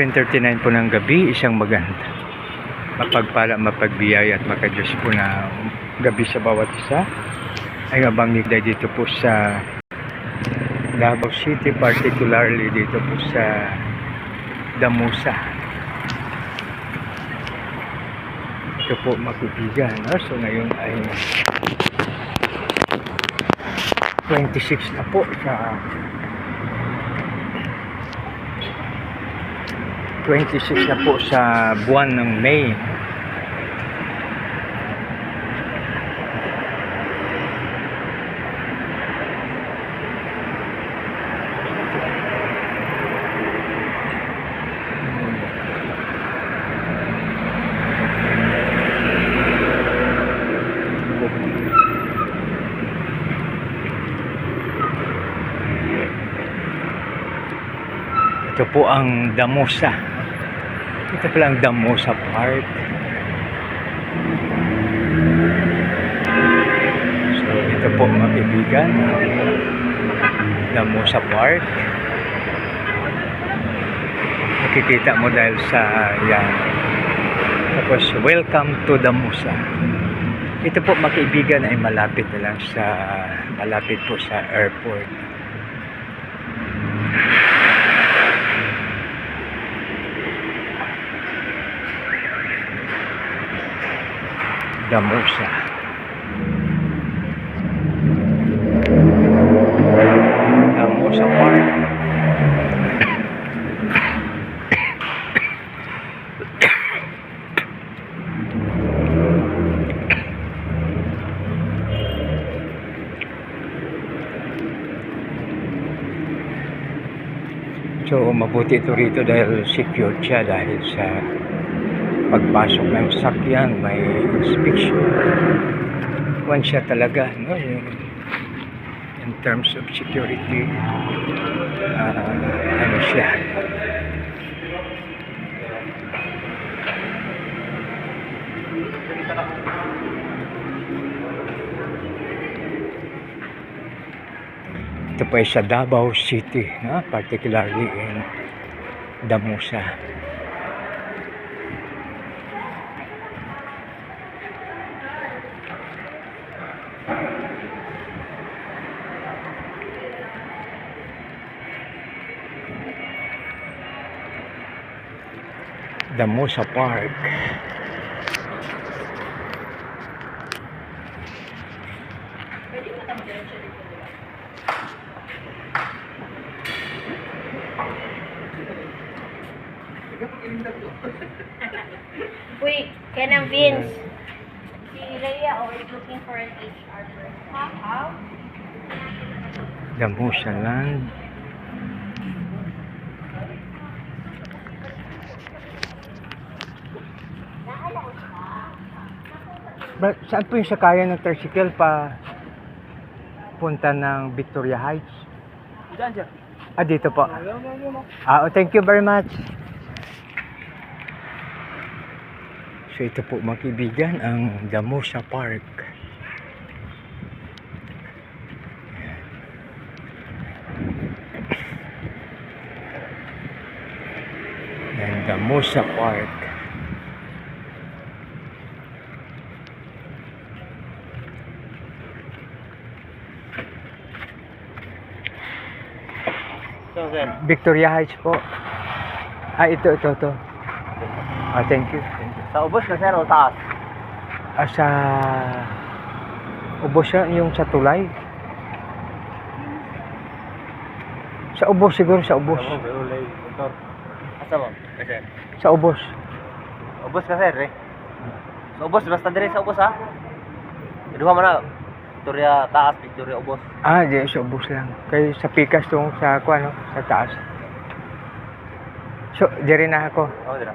7:39 po ng gabi, isang maganda, mapagpala, mapagbiyaya at makadiyos po na gabi sa bawat isa ay abang dito po sa Davao City, particularly dito po sa Damusa. Ito po makibigan, no? So ngayon ay 26 na po sa 26 na po sa buwan ng May. Ito po ang Damusa. Ito pala ang Damusa Park. So ito po mga kaibigan, Damusa Park. Makikita mo dahil sa yan. Tapos welcome to Damusa. Ito po mga kaibigan ay malapit na lang sa po sa airport. Damusa. Damusa Park. So mabuti ito rito dahil secured siya, dahil sa pagpasok ng sakyan may inspection. One siya talaga, no? In terms of security, ano siya, ito pa ay sa Davao City, no? Particularly in Damusa. Damusa Park. Wait, can I Vince? Si Rhea is looking for an HR person. How? Damusa Land. Saan po yung sakayan ng tricycle pa punta ng Victoria Heights? Dito po. Thank you very much. So ito po mga kaibigan, ang Damusa Park. Yan, Damusa Park. Victoria Heights po. Ito. Thank you. Sa ubos ka sir o taas? Sa ubos yung sa tulay. Sa ubos siguro, sa ubos. Asa mo? Kasi Sa ubos. ubos ka sir eh. Sa ubos, basta dire sa ubos ha. Duha man na. Victoria taas, Victoria ubos. Di, sa ubos lang. Kaya sa pikas tong sa kuano, sa taas. So, dire na ako. Dira.